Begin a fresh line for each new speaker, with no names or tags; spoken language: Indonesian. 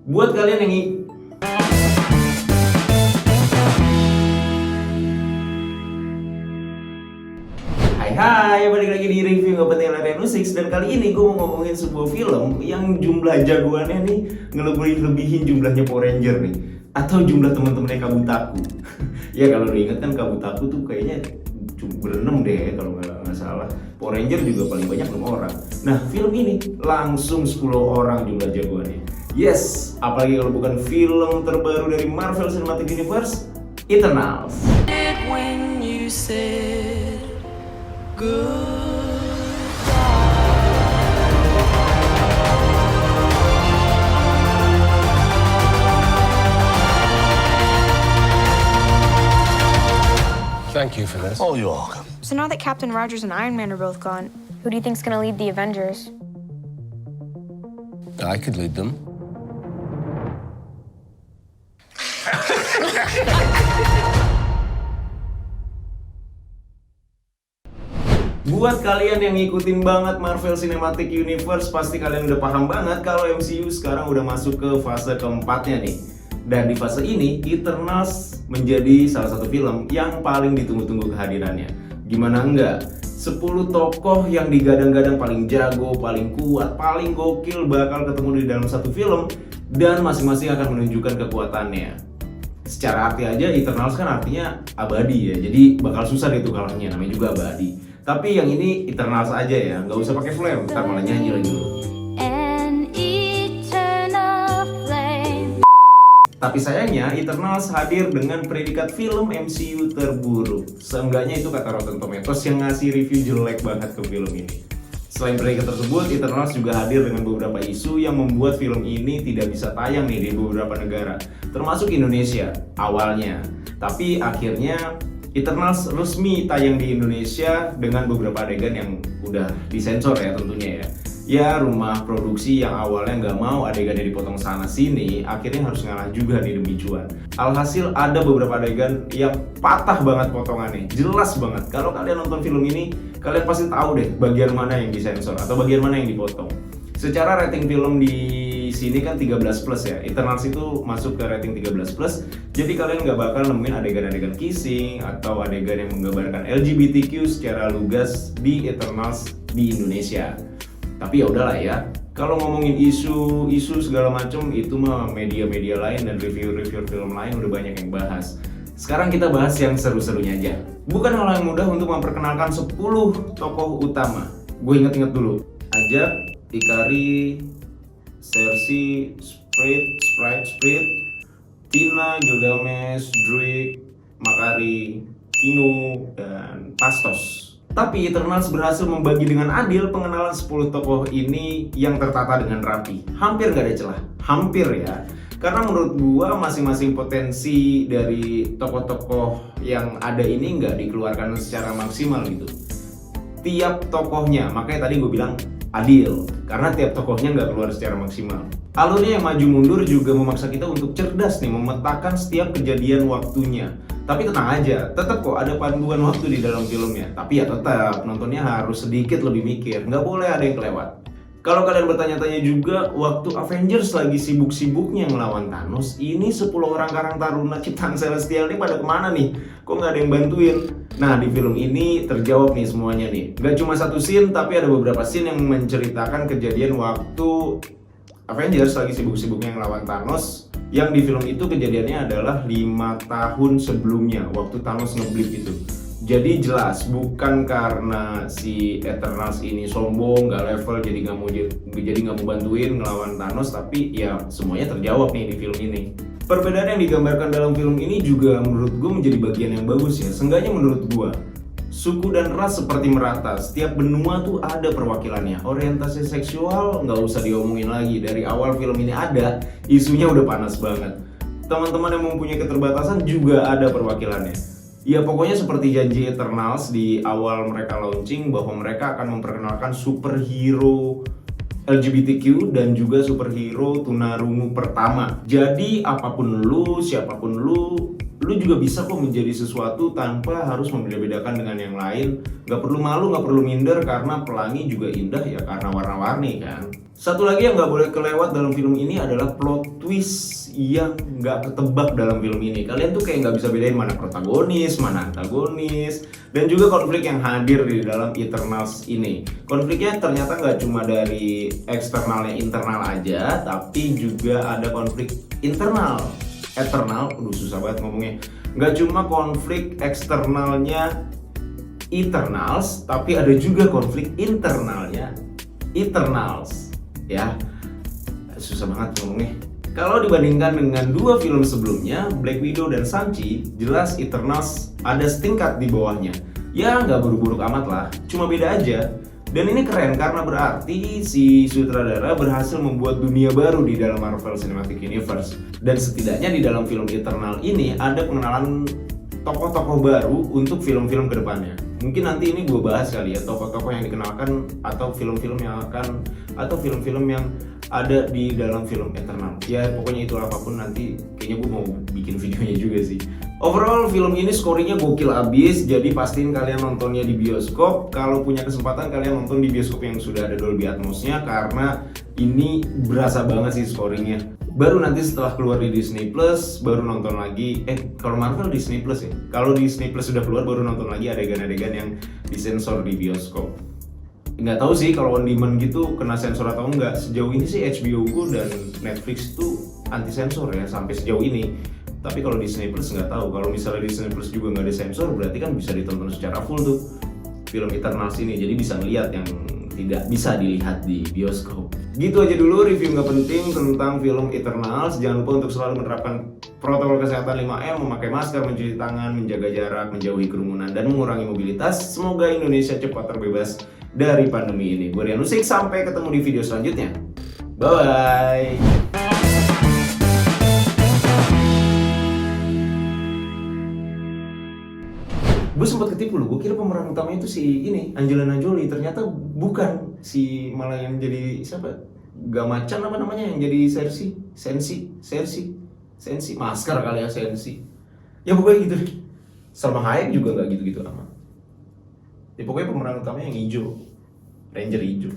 Buat kalian yang Hai, balik lagi di review Gak Penting Latihan Musik. Dan kali ini gue mau ngomongin sebuah film yang jumlah jagoannya nih ngelebihin jumlahnya Power Ranger nih, atau jumlah teman-temannya Kabutaku. Ya kalau lo inget kan Kabutaku tuh kayaknya cuma berenam deh kalau nggak salah. Power Ranger juga paling banyak 6 orang. Nah film ini langsung 10 orang jumlah jagoannya. Yes, apalagi kalau bukan film terbaru dari Marvel Cinematic Universe, Eternals.
When you said goodbye.
Thank you for this.
Oh, you're welcome.
So now that Captain Rogers and Iron Man are both gone, who do you think's gonna lead the Avengers?
I could lead them.
Buat kalian yang ngikutin banget Marvel Cinematic Universe, pasti kalian udah paham banget kalau MCU sekarang udah masuk ke fase keempatnya nih. Dan di fase ini, Eternals menjadi salah satu film yang paling ditunggu-tunggu kehadirannya. Gimana enggak? 10 tokoh yang digadang-gadang paling jago, paling kuat, paling gokil bakal ketemu di dalam satu film, dan masing-masing akan menunjukkan kekuatannya. Secara arti aja, Eternals kan artinya abadi ya, jadi bakal susah deh tuh kalahnya, namanya juga abadi. Tapi yang ini Eternals aja ya, nggak usah pakai flame, ntar malah nyanyi lagi loh. Tapi sayangnya Eternals hadir dengan predikat film MCU terburuk. Seenggaknya itu kata Rotten Tomatoes yang ngasih review jelek banget ke film ini. Selain predikat tersebut, Eternals juga hadir dengan beberapa isu yang membuat film ini tidak bisa tayang nih di beberapa negara, termasuk Indonesia awalnya. Tapi akhirnya Eternals resmi tayang di Indonesia dengan beberapa adegan yang udah disensor ya tentunya ya. Ya rumah produksi yang awalnya nggak mau adegannya dipotong sana sini, akhirnya harus ngalah juga nih demi cuan. Alhasil ada beberapa adegan yang patah banget potongannya, jelas banget. Kalau kalian nonton film ini, kalian pasti tahu deh bagian mana yang disensor atau bagian mana yang dipotong. Secara rating film di sini kan 13+ ya, Eternals itu masuk ke rating 13+, jadi kalian nggak bakal nemuin adegan-adegan kissing atau adegan yang menggambarkan LGBTQ secara lugas di Eternals di Indonesia. Tapi ya udahlah ya, kalau ngomongin isu segala macam itu mah media-media lain dan review-review film lain udah banyak yang bahas. Sekarang kita bahas yang seru-serunya aja. Bukan hal yang mudah untuk memperkenalkan 10 tokoh utama. Gue inget-inget dulu. Ajak, Ikari, Cersei, Sprite, Tina, Gilgamesh, Druid, Makari, Kino, dan Pastos. Tapi Eternals berhasil membagi dengan adil pengenalan 10 tokoh ini yang tertata dengan rapi. Hampir gak ada celah, hampir ya. Karena menurut gua masing-masing potensi dari tokoh-tokoh yang ada ini nggak dikeluarkan secara maksimal gitu. Tiap tokohnya, makanya tadi gue bilang adil, karena tiap tokohnya nggak keluar secara maksimal. Alurnya yang maju mundur juga memaksa kita untuk cerdas nih, memetakan setiap kejadian waktunya. Tapi tenang aja, tetap kok ada panduan waktu di dalam filmnya. Tapi ya tetap, nontonnya harus sedikit lebih mikir, nggak boleh ada yang kelewat. Kalau kalian bertanya-tanya juga, waktu Avengers lagi sibuk-sibuknya ngelawan Thanos, ini 10 orang karang taruna ciptaan Celestial ini pada kemana nih? Kok nggak ada yang bantuin? Nah, di film ini terjawab nih semuanya nih. Nggak cuma satu scene, tapi ada beberapa scene yang menceritakan kejadian waktu Avengers lagi sibuk-sibuknya ngelawan Thanos. Yang di film itu kejadiannya adalah 5 tahun sebelumnya, waktu Thanos ngeblip itu. Jadi jelas, bukan karena si Eternals ini sombong, gak level, jadi nggak mau bantuin ngelawan Thanos, tapi ya semuanya terjawab nih di film ini. Perbedaan yang digambarkan dalam film ini juga menurut gue menjadi bagian yang bagus ya. Seenggaknya menurut gue, suku dan ras seperti merata, setiap benua tuh ada perwakilannya. Orientasi seksual nggak usah diomongin lagi, dari awal film ini ada, isunya udah panas banget. Teman-teman yang mempunyai keterbatasan juga ada perwakilannya. Ya pokoknya seperti janji Eternals di awal mereka launching, bahwa mereka akan memperkenalkan superhero LGBTQ dan juga superhero tunarungu pertama. Jadi apapun lu, siapapun lu, lu juga bisa kok menjadi sesuatu tanpa harus membeda-bedakan dengan yang lain. Gak perlu malu, gak perlu minder, karena pelangi juga indah ya karena warna-warni kan. Satu lagi yang gak boleh kelewat dalam film ini adalah plot twist yang gak ketebak dalam film ini. Kalian tuh kayak gak bisa bedain mana protagonis, mana antagonis, dan juga konflik yang hadir di dalam Eternals ini. Konfliknya ternyata gak cuma dari eksternalnya internal aja, tapi juga ada konflik internal. Eternal, susah banget ngomongnya. Nggak cuma konflik eksternalnya Eternals, tapi ada juga konflik internalnya Eternals. Ya, susah banget ngomongnya. Kalau dibandingkan dengan dua film sebelumnya, Black Widow dan Shang-Chi, jelas Eternals ada setingkat di bawahnya. Ya, nggak buruk-buruk amat lah, cuma beda aja. Dan ini keren karena berarti si sutradara berhasil membuat dunia baru di dalam Marvel Cinematic Universe. Dan setidaknya di dalam film Eternal ini ada pengenalan tokoh-tokoh baru untuk film-film kedepannya. Mungkin nanti ini gue bahas kali ya, tokoh-tokoh yang dikenalkan atau film-film yang ada di dalam film Eternal. Ya pokoknya itu apapun, nanti kayaknya gue mau bikin videonya juga sih. Overall film ini scoringnya gokil abis, jadi pastiin kalian nontonnya di bioskop. Kalau punya kesempatan kalian nonton di bioskop yang sudah ada Dolby Atmos-nya, karena ini berasa banget sih scoringnya. Baru nanti setelah keluar di Disney Plus baru nonton lagi. Kalau Marvel Disney Plus ya. Kalau Disney Plus sudah keluar baru nonton lagi adegan-adegan yang disensor di bioskop. Nggak tahu sih kalau on demand gitu kena sensor atau enggak. Sejauh ini sih HBO Go dan Netflix tuh anti sensor ya sampai sejauh ini. Tapi kalau Disney Plus nggak tahu. Kalau misalnya Disney Plus juga nggak ada sensor, berarti kan bisa ditonton secara full tuh film Eternals ini. Jadi bisa ngeliat yang tidak bisa dilihat di bioskop. Gitu aja dulu review nggak penting tentang film Eternals. Jangan lupa untuk selalu menerapkan protokol kesehatan 5M, memakai masker, mencuci tangan, menjaga jarak, menjauhi kerumunan, dan mengurangi mobilitas. Semoga Indonesia cepat terbebas dari pandemi ini. Gue Rian Usik, sampai ketemu di video selanjutnya. Bye-bye. Gue sempat ketipu loh, gue kira pemeran utamanya itu si ini Angelina Jolie, ternyata bukan. Si malah yang jadi siapa? Gak macan apa namanya yang jadi Sensi masker kali ya, Sensi. Ya pokoknya gitu deh. Salma Hayek juga gak gitu-gitu amat. Ya pokoknya pemeran utamanya yang hijau, Ranger hijau.